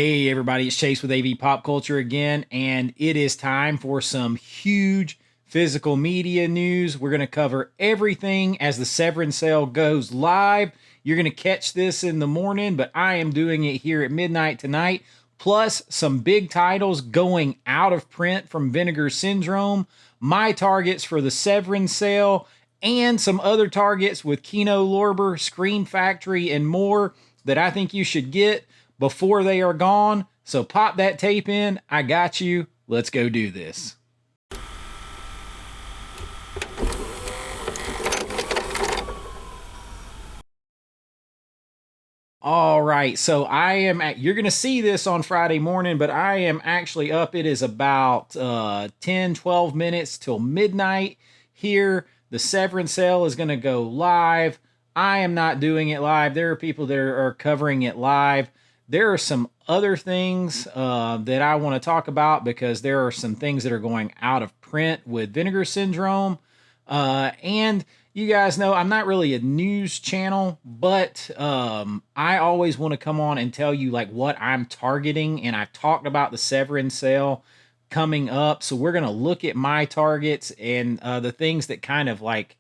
Hey everybody, it's Chase with AV Pop Culture again, and it is time for some huge physical media news. We're going to cover everything as the Severin Sale goes live. You're going to catch this in the morning, but I am doing it here at midnight tonight. Plus, some big titles going out of print from Vinegar Syndrome, my targets for the Severin Sale, and some other targets with Kino Lorber, Scream Factory, and more that I think you should get before they are gone. So pop that tape in. I got you. Let's go do this. All right. So you're going to see this on Friday morning, but I am actually up. It is about 10, 12 minutes till midnight here. The Severin Sale is going to go live. I am not doing it live. There are people that are covering it live. There are some other things that I want to talk about because there are some things that are going out of print with Vinegar Syndrome. And you guys know I'm not really a news channel, but I always want to come on and tell you like what I'm targeting. And I've talked about the Severin Sale coming up. So we're going to look at my targets and the things that kind of like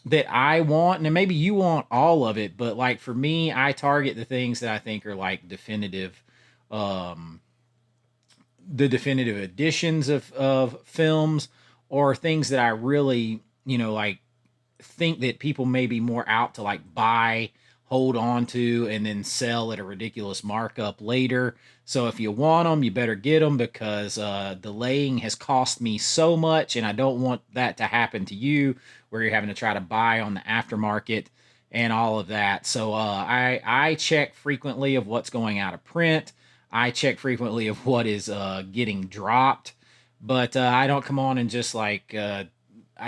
that I want, and maybe you want all of it, but like for me, I target the things that I think are like definitive, um, the definitive editions of films, or things that I really, like think that people may be more out to like buy, hold on to, and then sell at a ridiculous markup later. So if you want them, you better get them because delaying has cost me so much, and I don't want that to happen to you where you're having to try to buy on the aftermarket and all of that. So I check frequently of what's going out of print. I check frequently of what is getting dropped, but I don't come on and just like I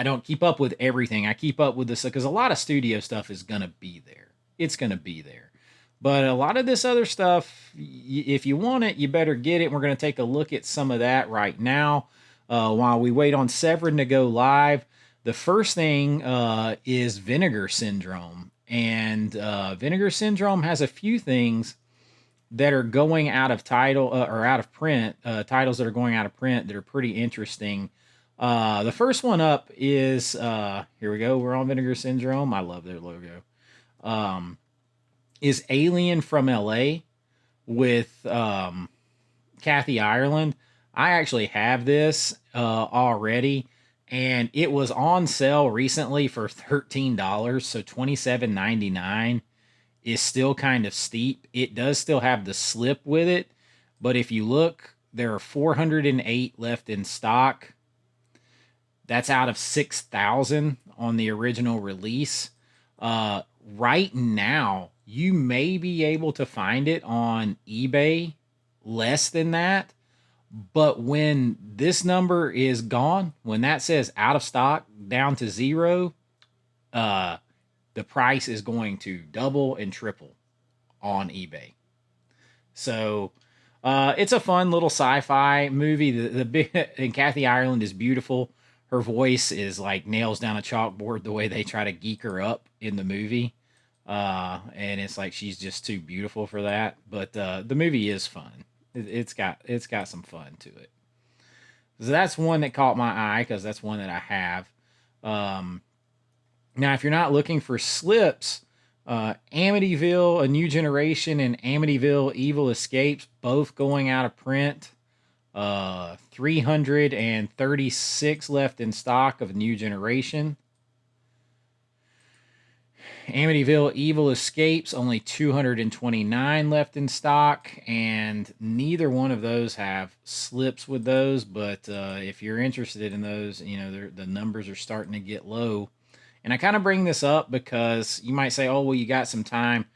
don't keep up with everything. I keep up with this because a lot of studio stuff is gonna be there. It's gonna be there, but a lot of this other stuff, if you want it, you better get it. We're gonna take a look at some of that right now while we wait on Severin to go live. The first thing is Vinegar Syndrome, and Vinegar Syndrome has a few things that are going out of title or out of print, titles that are going out of print that are pretty interesting. The first one up is here we go. We're on Vinegar Syndrome. I love their logo. Is Alien from LA with Kathy Ireland. I actually have this already, and it was on sale recently for $13, so $27.99 is still kind of steep. It does still have the slip with it, but if you look, there are 408 left in stock. That's out of 6,000 on the original release. Right now, you may be able to find it on eBay less than that. But when this number is gone, when that says out of stock down to zero, the price is going to double and triple on eBay. So it's a fun little sci-fi movie. The big and Kathy Ireland is beautiful. Her voice is like nails down a chalkboard the way they try to geek her up in the movie. And it's like she's just too beautiful for that. But the movie is fun. It's got some fun to it. So that's one that caught my eye because that's one that I have. Now, if you're not looking for slips, Amityville: A New Generation and Amityville: Evil Escapes, both going out of print. 336 left in stock of New Generation. Amityville: Evil Escapes, only 229 left in stock, and neither one of those have slips with those. But if you're interested in those, the numbers are starting to get low. And I kind of bring this up because you might say, oh, well, you got some time.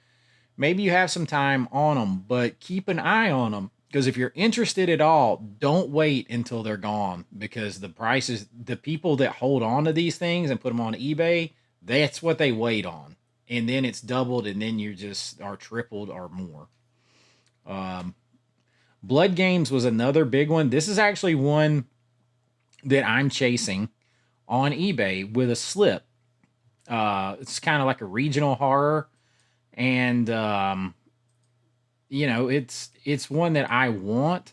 Maybe you have some time on them, but keep an eye on them. Because if you're interested at all, don't wait until they're gone. Because the prices, the people that hold on to these things and put them on eBay, that's what they wait on. And then it's doubled, and then you just are tripled or more. Blood Games was another big one. This is actually one that I'm chasing on eBay with a slip. It's kind of like a regional horror, and you know, it's one that I want.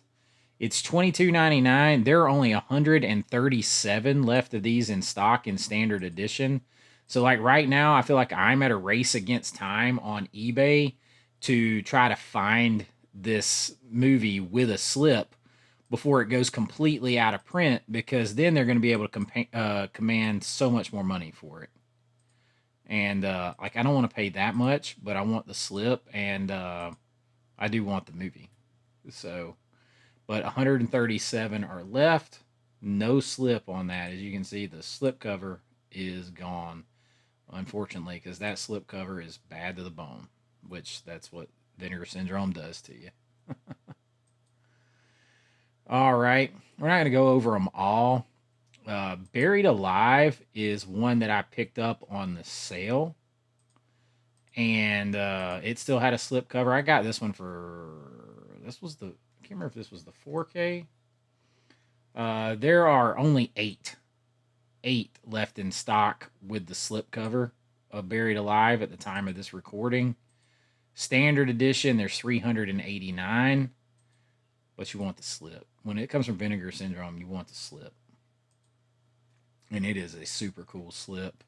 It's $22.99. There are only 137 left of these in stock in standard edition. So like right now, I feel like I'm at a race against time on eBay to try to find this movie with a slip before it goes completely out of print, because then they're going to be able to command so much more money for it. And like I don't want to pay that much, but I want the slip, and I do want the movie. So, but 137 are left. No slip on that. As you can see, the slip cover is gone, unfortunately, because that slip cover is bad to the bone, which that's what Vinegar Syndrome does to you. All right, we're not going to go over them all. Buried Alive is one that I picked up on the sale, and it still had a slip cover. I got this one for, this was the, I can't remember if this was the 4K. There are only eight left in stock with the slip cover of Buried Alive at the time of this recording. Standard edition, there's 389, but you want the slip. When it comes from Vinegar Syndrome, you want the slip. And it is a super cool slip.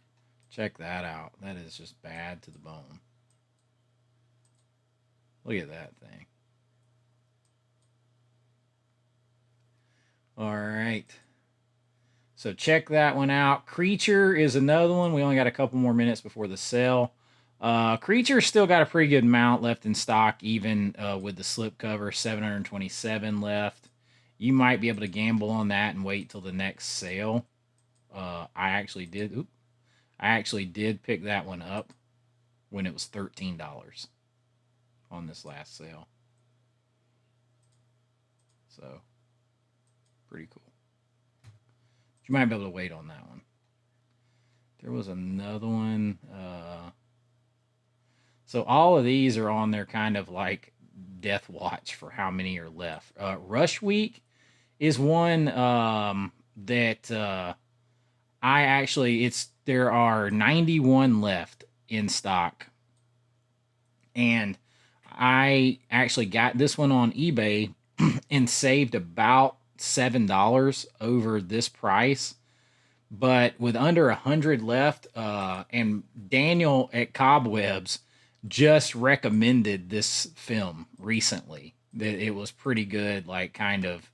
Check that out. That is just bad to the bone. Look at that thing. All right. So check that one out. Creature is another one. We only got a couple more minutes before the sale. Creature still got a pretty good amount left in stock, even with the slipcover. 727 left. You might be able to gamble on that and wait till the next sale. I actually did. I actually did pick that one up when it was $13 on this last sale. So pretty cool. You might be able to wait on that one. There was another one. So all of these are on their kind of like death watch for how many are left. Rush Week is one that I actually, there are 91 left in stock. And I actually got this one on eBay and saved about $7 over this price. But with under 100 left, and Daniel at Cobwebs just recommended this film recently, that it was pretty good, like kind of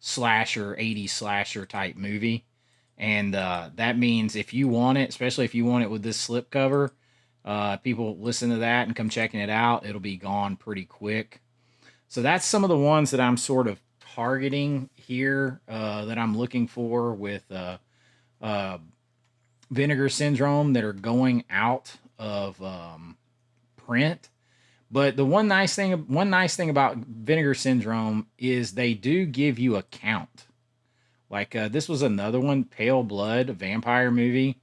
slasher, 80s slasher type movie. And that means if you want it, especially if you want it with this slipcover, people listen to that and come checking it out, it'll be gone pretty quick. So that's some of the ones that I'm sort of targeting here, that I'm looking for with Vinegar Syndrome, that are going out of print. But the one nice thing about Vinegar Syndrome is they do give you a count. Like this was another one, Pale Blood, a vampire movie.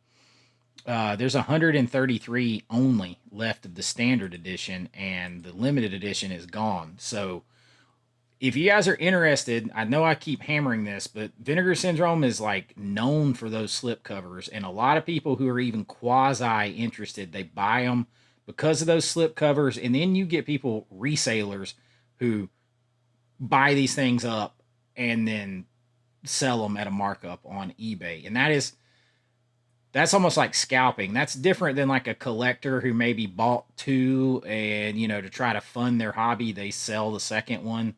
There's 133 only left of the standard edition, and the limited edition is gone. So if you guys are interested, I know I keep hammering this, but Vinegar Syndrome is like known for those slip covers, and a lot of people who are even quasi interested, they buy them because of those slip covers. And then you get people, resellers, who buy these things up and then sell them at a markup on eBay. And that's almost like scalping. That's different than like a collector who maybe bought two and, to try to fund their hobby, they sell the second one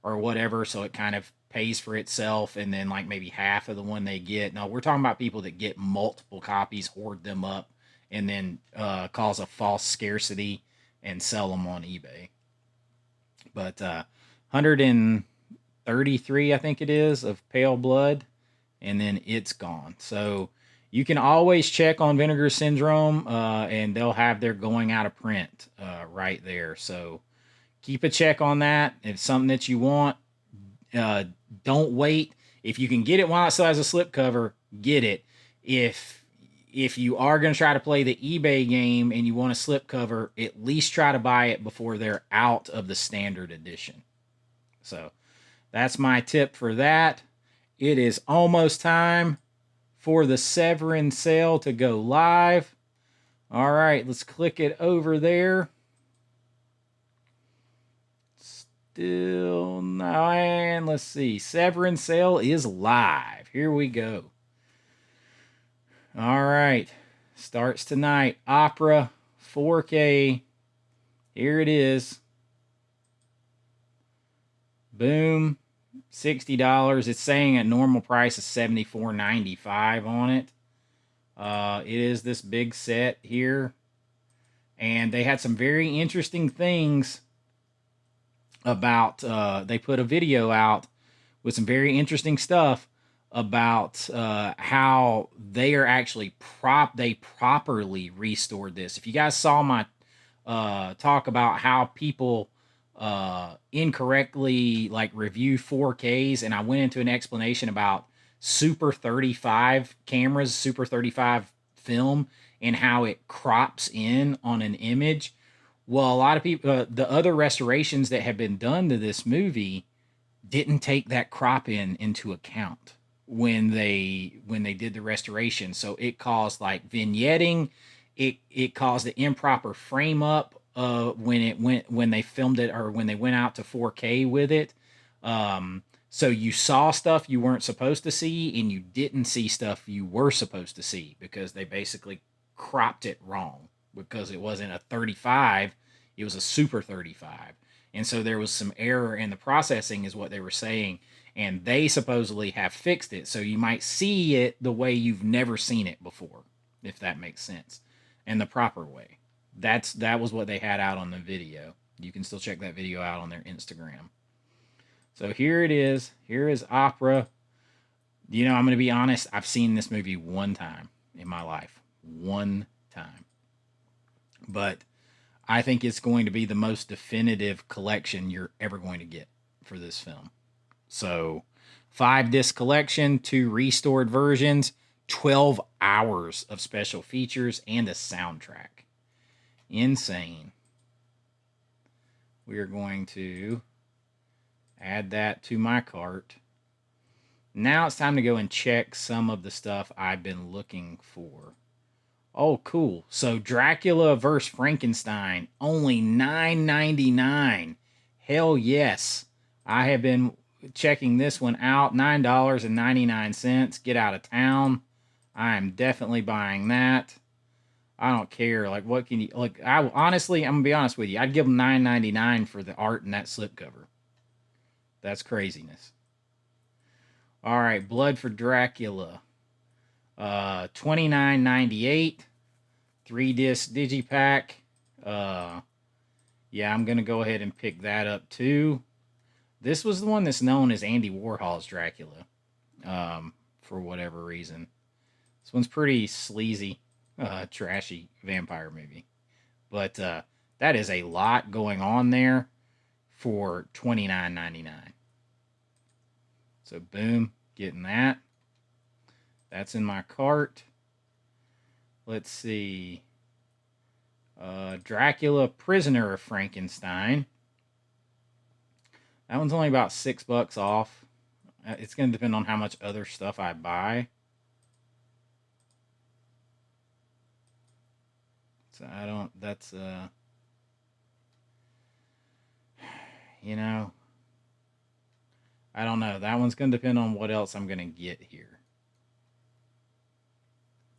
or whatever, so it kind of pays for itself, and then like maybe half of the one they get. No, we're talking about people that get multiple copies, hoard them up, and then cause a false scarcity and sell them on eBay. But 133, I think it is, of Pale Blood, and then it's gone. So you can always check on Vinegar Syndrome, and they'll have their going out of print right there. So keep a check on that. If it's something that you want, don't wait. If you can get it while it still has a slip cover, get it. If you are going to try to play the eBay game and you want a slip cover, at least try to buy it before they're out of the standard edition. So that's my tip for that. It is almost time for the Severin Sale to go live. All right, let's click it over there. still no. And let's see. Severin Sale is live. Here we go. All right. Starts tonight. Opera 4K. Here it is. Boom. $60. It's saying a normal price is $74.95 on it. It is this big set here. And they had some very interesting things about, they put a video out with some very interesting stuff about how they are actually they properly restored this. If you guys saw my talk about how people incorrectly like review 4Ks, and I went into an explanation about Super 35 cameras, Super 35 film, and how it crops in on an image. Well, a lot of people, the other restorations that have been done to this movie didn't take that crop in into account when they did the restoration. So it caused like vignetting. It caused the improper frame up when they filmed it or when they went out to 4K with it. So you saw stuff you weren't supposed to see, and you didn't see stuff you were supposed to see because they basically cropped it wrong because it wasn't a 35, it was a Super 35. And so there was some error in the processing is what they were saying, and they supposedly have fixed it. So you might see it the way you've never seen it before, if that makes sense, and the proper way. That was what they had out on the video. You can still check that video out on their Instagram. So here it is. Here is Opera. You know, I'm going to be honest. I've seen this movie one time in my life. One time. But I think it's going to be the most definitive collection you're ever going to get for this film. So 5-disc collection, 2 restored versions, 12 hours of special features, and a soundtrack. Insane. We are going to add that to my cart. Now it's time to go and check some of the stuff I've been looking for. Oh, cool. So Dracula vs. Frankenstein, only $9.99. Hell yes. I have been checking this one out. $9.99. Get out of town. I am definitely buying that. I don't care. Like, what can you... Like, honestly, I'm going to be honest with you. I'd give them $9.99 for the art in that slipcover. That's craziness. All right, Blood for Dracula. $29.98. 3-disc digipack. Yeah, I'm gonna go ahead and pick that up too. This was the one that's known as Andy Warhol's Dracula, for whatever reason. This one's pretty sleazy, trashy vampire movie, but that is a lot going on there for $29.99. So boom, getting that. That's in my cart. Let's see. Dracula, Prisoner of Frankenstein. That one's only about $6 off. It's going to depend on how much other stuff I buy. So I don't, that's, you know, I don't know. That one's going to depend on what else I'm going to get here.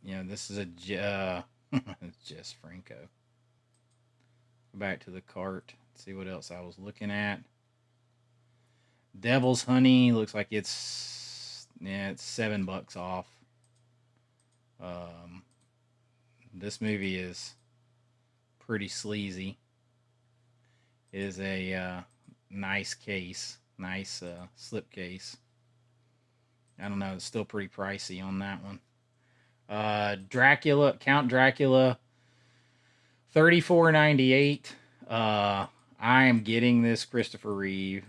You know, this is a Jess Franco. Go back to the cart. See what else I was looking at. Devil's Honey looks like it's $7 off. This movie is pretty sleazy. It is a nice case, nice slip case. I don't know, it's still pretty pricey on that one. Dracula, Count Dracula, $34.98. I am getting this Christopher Lee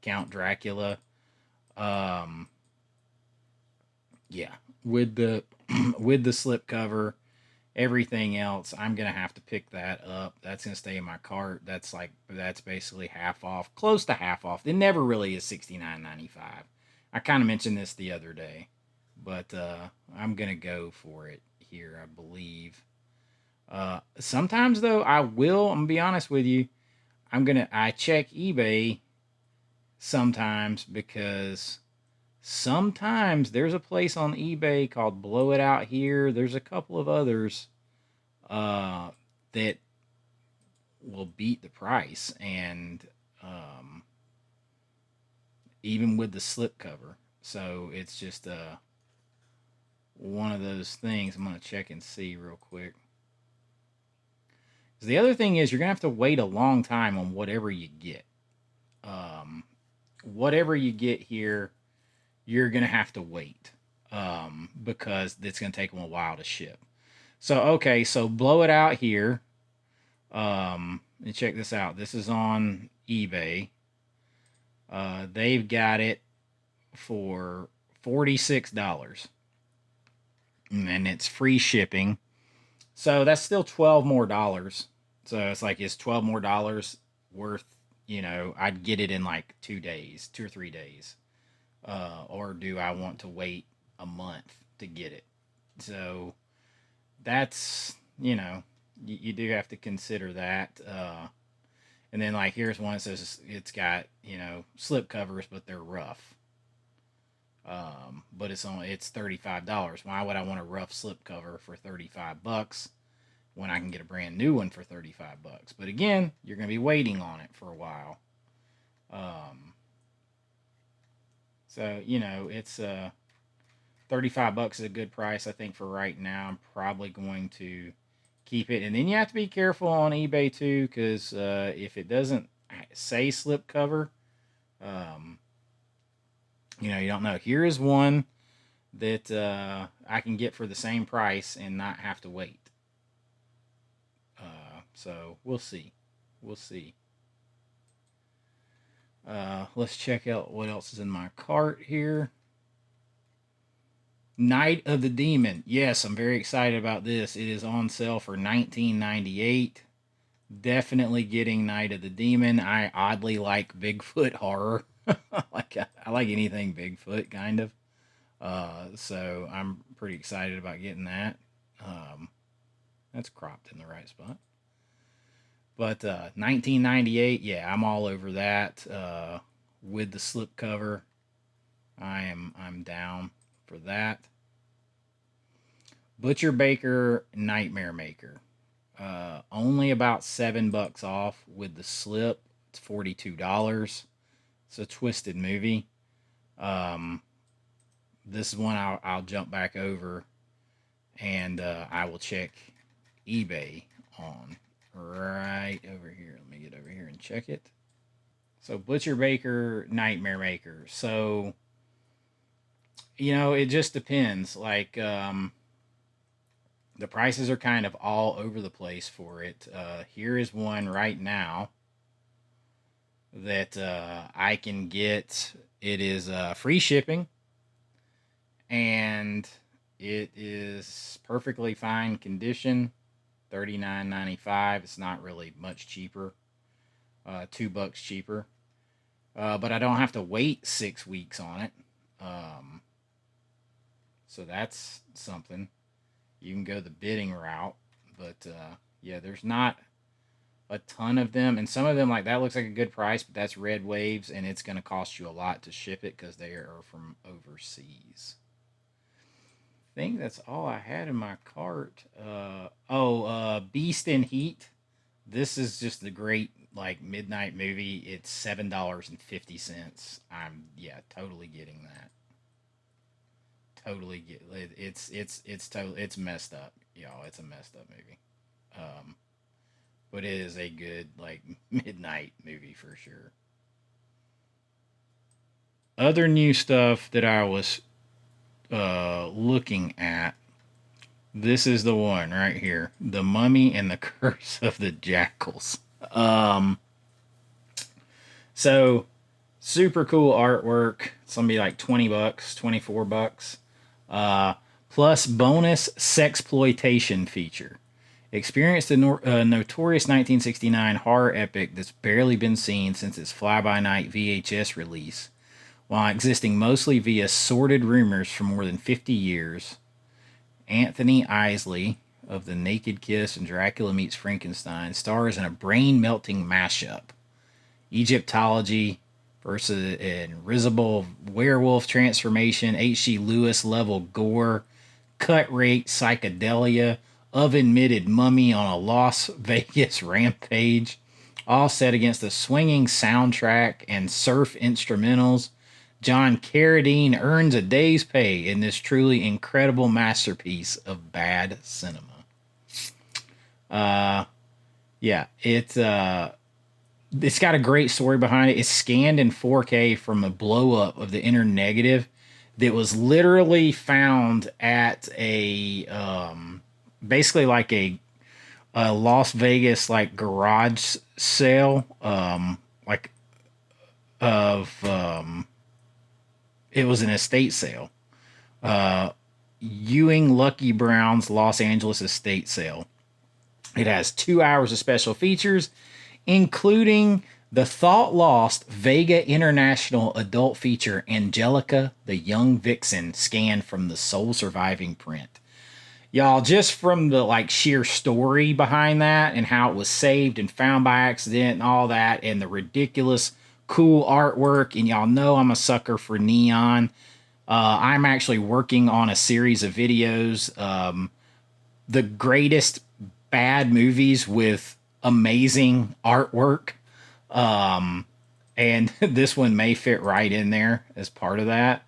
Count Dracula. Yeah, with the with the slip cover, everything else, I'm gonna have to pick that up. That's gonna stay in my cart. That's basically half off, close to half off. It never really is $69.95. I kind of mentioned this the other day, but I'm gonna go for it here, I believe. Sometimes though, I'm gonna be honest with you, I check eBay sometimes because sometimes there's a place on eBay called Blow It Out Here. There's a couple of others uh, that will beat the price, and um, even with the slip cover. So it's just one of those things. I'm gonna check and see real quick. 'Cause the other thing is you're gonna have to wait a long time on whatever you get. Um, Whatever you get here, you're gonna have to wait because it's gonna take them a while to ship. So okay, so Blow It Out Here. And check this out. This is on eBay. They've got it for $46, and it's free shipping. So that's still $12 more. So it's like it's $12 more worth. I'd get it in like 2 days, 2 or 3 days. Or do I want to wait a month to get it? So that's you do have to consider that. And then like here's one that says it's got slip covers, but they're rough. But it's $35. Why would I want a rough slip cover for $35 when I can get a brand new one for $35? But again, you're gonna be waiting on it for a while. So it's $35 is a good price, I think, for right now. I'm probably going to keep it, and then you have to be careful on eBay too, because if it doesn't say slip cover, um, you don't know. Here is one that I can get for the same price and not have to wait. So we'll see. We'll see. Let's check out what else is in my cart here. Night of the Demon. Yes, I'm very excited about this. It is on sale for $19.98. Definitely getting Night of the Demon. I oddly like Bigfoot horror. I like anything Bigfoot, kind of. So I'm pretty excited about getting that. That's cropped in the right spot. But 1998, yeah, I'm all over that. With the slip cover, I'm down for that. Butcher Baker Nightmare Maker. Only about $7 off with the slip. It's $42. It's a twisted movie. This is one I'll jump back over, and I will check eBay on right over here. Let me get over here and check it. So Butcher Baker Nightmare Maker. So it just depends. Like the prices are kind of all over the place for it. Here is one right now that I can get. It is free shipping, and it is perfectly fine condition. $39.95. It's not really much cheaper. $2 cheaper. But I don't have to wait 6 weeks on it. So that's something. You can go the bidding route, but yeah, there's not a ton of them, and some of them, like that looks like a good price, but that's Red Waves, and it's going to cost you a lot to ship it because they are from overseas. I think that's all I had in my cart. Beast in Heat. This is just a great like midnight movie. It's $7.50. I'm totally getting that. Totally get it. It's messed up, y'all. It's a messed up movie. But it is a good like midnight movie for sure. Other new stuff that I was looking at. This is the one right here, The Mummy and the Curse of the Jackals. So super cool artwork. It's gonna be like $20, $24. Plus bonus sexploitation feature. Experience the notorious 1969 horror epic that's barely been seen since its fly-by-night VHS release, while existing mostly via sordid rumors for more than 50 years. Anthony Isley of The Naked Kiss and Dracula Meets Frankenstein stars in a brain-melting mashup Egyptology versus Invisible Werewolf Transformation, H.G. Lewis level gore, cut rate psychedelia, oven mitted mummy on a Las Vegas rampage, all set against a swinging soundtrack and surf instrumentals. John Carradine earns a day's pay in this truly incredible masterpiece of bad cinema. Yeah, it's got a great story behind it. It's scanned in 4K from a blow up of the inner negative that was literally found at a basically like a Las Vegas like garage sale like of it was an estate sale. Ewing Lucky Brown's Los Angeles estate sale. It has 2 hours of special features, including the thought lost Vega International adult feature Angelica, the Young Vixen, scanned from the sole surviving print. Y'all, just from the like sheer story behind that and how it was saved and found by accident and all that, and the ridiculous cool artwork, and y'all know I'm a sucker for neon. I'm actually working on a series of videos, the greatest bad movies with amazing artwork. And this one may fit right in there as part of that.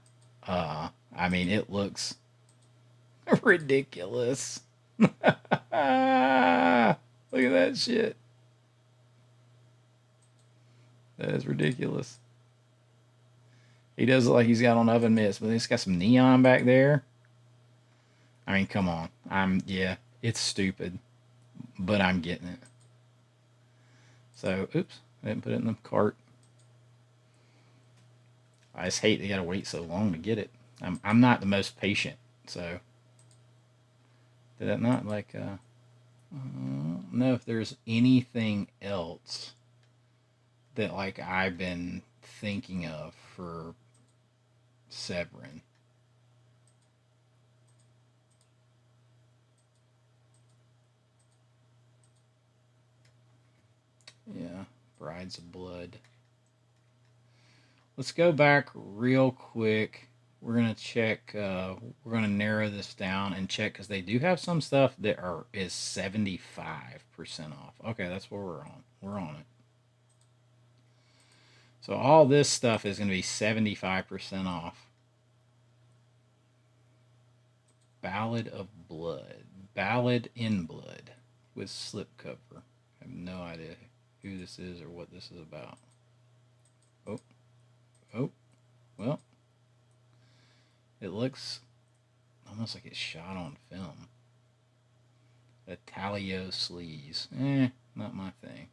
I mean, it looks ridiculous. Look at that shit. That is ridiculous. He does look like he's got on oven mitts, but he's got some neon back there. I mean, come on. Yeah, it's stupid, but I'm getting it. So, oops, I didn't put it in the cart. I just hate they gotta wait so long to get it. I'm not the most patient, so did that not like know if there's anything else that like I've been thinking of for Severin. Yeah, Brides of Blood. Let's go back real quick. We're gonna check. We're gonna narrow this down and check because they do have some stuff that is 75% off. Okay, that's what we're on. We're on it. So all this stuff is gonna be 75% off. Ballad of Blood. Ballad in Blood with slipcover. I have no idea who this is or what this is about. Oh, well, it looks almost like it's shot on film. Italio sleaze. Not my thing.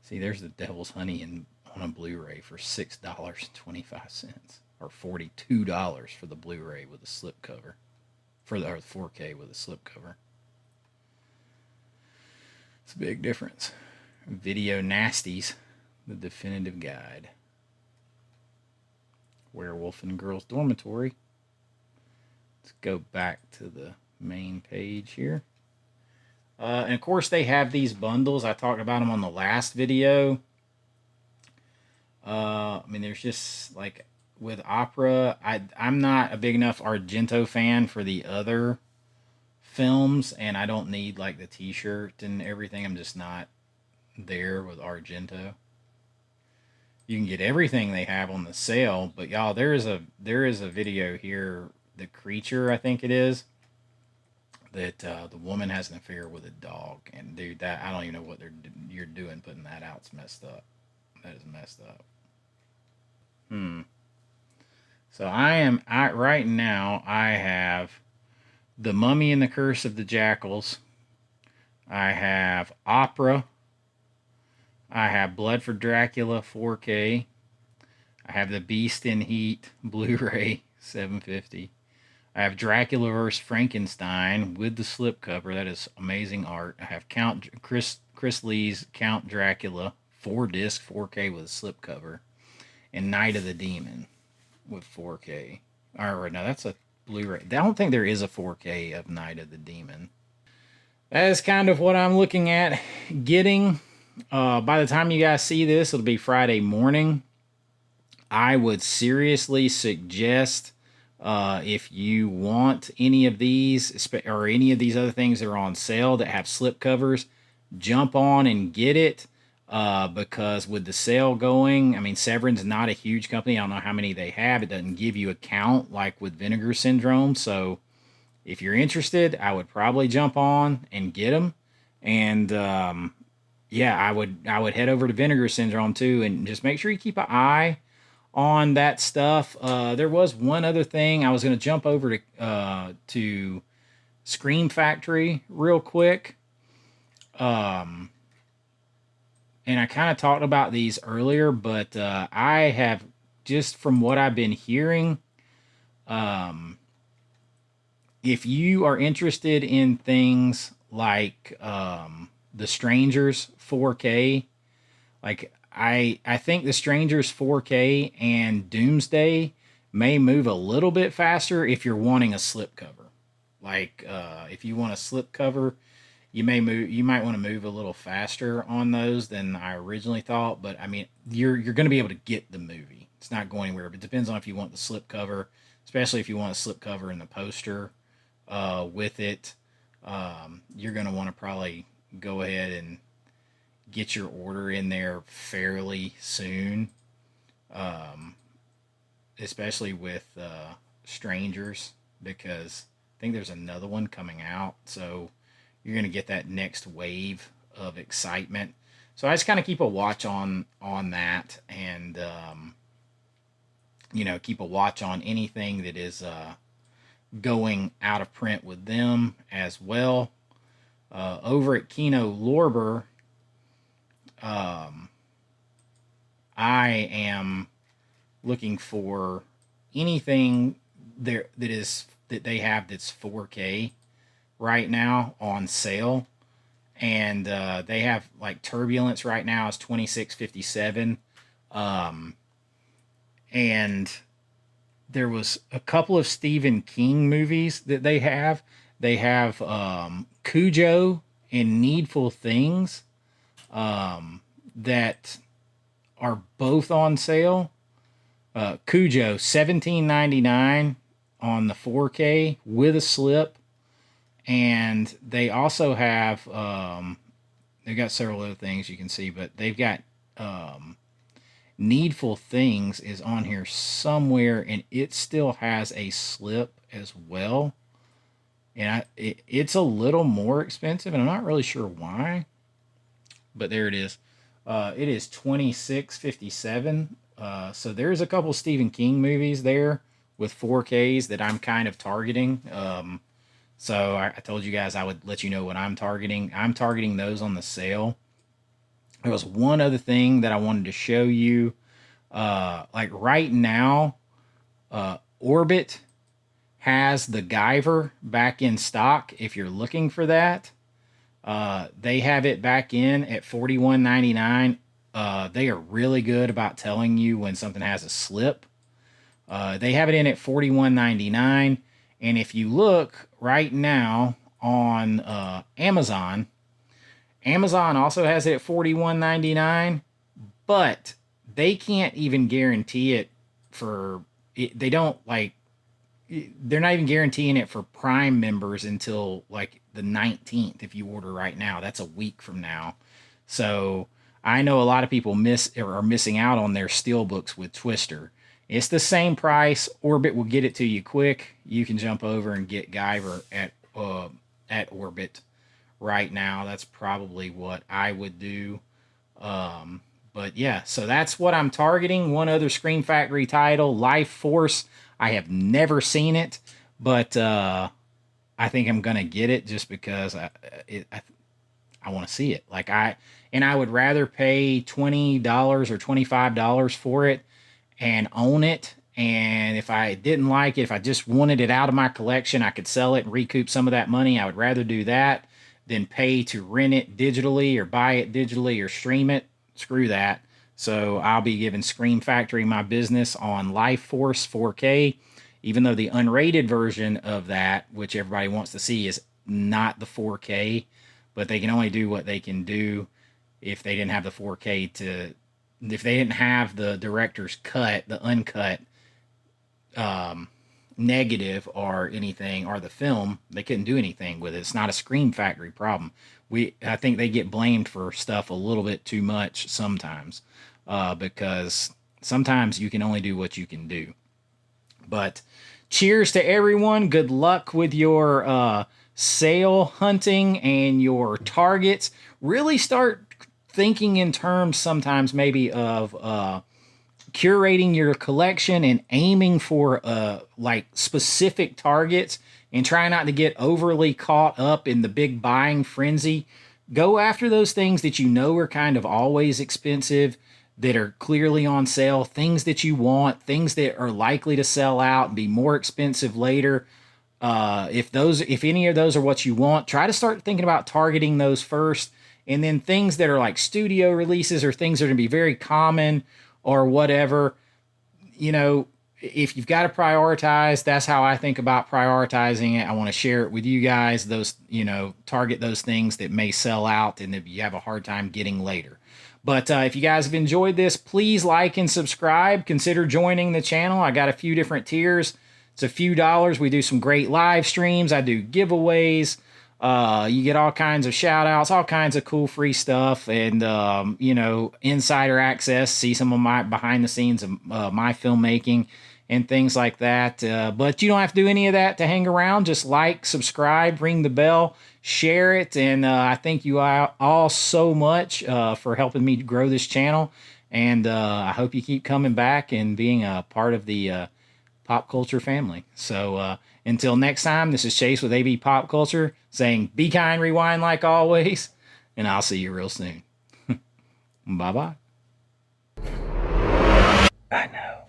See, there's the Devil's Honey on a Blu-ray for $6.25 or $42 for the Blu-ray with a slipcover, or 4K with a slipcover. It's a big difference. Video Nasties, the definitive guide. Werewolf in Girls Dormitory. Let's go back to the main page here. And of course, they have these bundles. I talked about them on the last video. I mean, there's just like with opera. I'm not a big enough Argento fan for the other films, and I don't need like the T-shirt and everything. I'm just not there with Argento. You can get everything they have on the sale, but y'all, there is a video here, The Creature, I think it is, that the woman has an affair with a dog, and dude, that I don't even know what you're doing putting that out. It's messed up. That is messed up. So right now I have The Mummy and the Curse of the Jackals. I have Opera. I have Blood for Dracula 4K. I have The Beast in Heat Blu-ray 750. I have Dracula vs. Frankenstein with the slipcover. That is amazing art. I have Chris Lee's Count Dracula 4-disc 4K with a slipcover, and Night of the Demon with 4K. All right, now that's a Blu-ray. I don't think there is a 4K of Night of the Demon. that is kind of what I'm looking at getting. By the time you guys see this, it'll be Friday morning. I would seriously suggest, if you want any of these or any of these other things that are on sale that have slip covers, jump on and get it. Because with the sale going, I mean, Severin's not a huge company. I don't know how many they have. It doesn't give you a count like with Vinegar Syndrome. So if you're interested, I would probably jump on and get them. And yeah, I would head over to Vinegar Syndrome too, and just make sure you keep an eye on that stuff. There was one other thing I was going to jump over to Scream Factory real quick. And I kind of talked about these earlier, but I have, just from what I've been hearing, if you are interested in things like The Strangers 4K, like I think The Strangers 4K and Doomsday may move a little bit faster if you're wanting a slipcover. Like if you want a slipcover, you might want to move a little faster on those than I originally thought. But I mean, you're going to be able to get the movie. It's not going anywhere. But it depends on if you want the slipcover, especially if you want a slipcover in the poster with it. You're going to want to probably go ahead and get your order in there fairly soon, especially with Strangers, because I think there's another one coming out. So you're going to get that next wave of excitement. So I just kind of keep a watch on that, and keep a watch on anything that is going out of print with them as well. Over at Kino Lorber, I am looking for anything there that they have that's 4K right now on sale. And they have like Turbulence right now is $26.57. And there was a couple of Stephen King movies that they have. They have Cujo and Needful Things that are both on sale. Cujo $17.99 on the 4K with a slip, and they also have they've got several other things you can see, but they've got Needful Things is on here somewhere, and it still has a slip as well. And it's a little more expensive, and I'm not really sure why, but there it is. It is $26.57. So there's a couple Stephen King movies there with 4Ks that I'm kind of targeting. So I told you guys I would let you know what I'm targeting. I'm targeting those on the sale. There was one other thing that I wanted to show you. Like right now, Orbit has the Guyver back in stock if you're looking for that. They have it back in at $41.99. They are really good about telling you when something has a slip. They have it in at $41.99. And if you look right now on Amazon, Amazon also has it at $41.99, but they can't even guarantee it for it. They don't like, they're not even guaranteeing it for Prime members until like the 19th. If you order right now, that's a week from now. So I know a lot of people are missing out on their steelbooks with Twister. It's the same price. Orbit will get it to you quick. You can jump over and get Guyver at Orbit right now. That's probably what I would do. But yeah, so that's what I'm targeting. One other Scream Factory title, Life Force. I have never seen it, but I think I'm gonna get it just because I want to see it. I would rather pay $20 or $25 for it and own it. And if I didn't like it, if I just wanted it out of my collection, I could sell it and recoup some of that money. I would rather do that than pay to rent it digitally or buy it digitally or stream it. Screw that. So I'll be giving Scream Factory my business on Life Force 4K, even though the unrated version of that, which everybody wants to see, is not the 4K. but they can only do what they can do if they didn't have the 4K if they didn't have the director's cut, the uncut negative or anything, or the film, they couldn't do anything with it. It's not a Screen Factory problem. I think they get blamed for stuff a little bit too much sometimes, because sometimes you can only do what you can do. But cheers to everyone. Good luck with your sale hunting and your targets. Really start thinking in terms sometimes maybe of curating your collection and aiming for like specific targets, and try not to get overly caught up in the big buying frenzy. Go after those things that you know are kind of always expensive, that are clearly on sale, things that you want, things that are likely to sell out and be more expensive later. If any of those are what you want, try to start thinking about targeting those first. And then things that are like studio releases or things that are going to be very common or whatever, if you've got to prioritize, that's how I think about prioritizing it. I want to share it with you guys, those, target those things that may sell out and that you have a hard time getting later. But if you guys have enjoyed this, please like and subscribe. Consider joining the channel. I got a few different tiers. It's a few dollars. We do some great live streams. I do giveaways. You get all kinds of shout outs, all kinds of cool free stuff, and, insider access, see some of my behind the scenes of my filmmaking and things like that. But you don't have to do any of that to hang around. Just like, subscribe, ring the bell, share it. And I thank you all so much for helping me grow this channel. And I hope you keep coming back and being a part of the pop culture family. So until next time, this is Chase with AVA Pop Culture saying, be kind, rewind like always, and I'll see you real soon. Bye-bye. I know.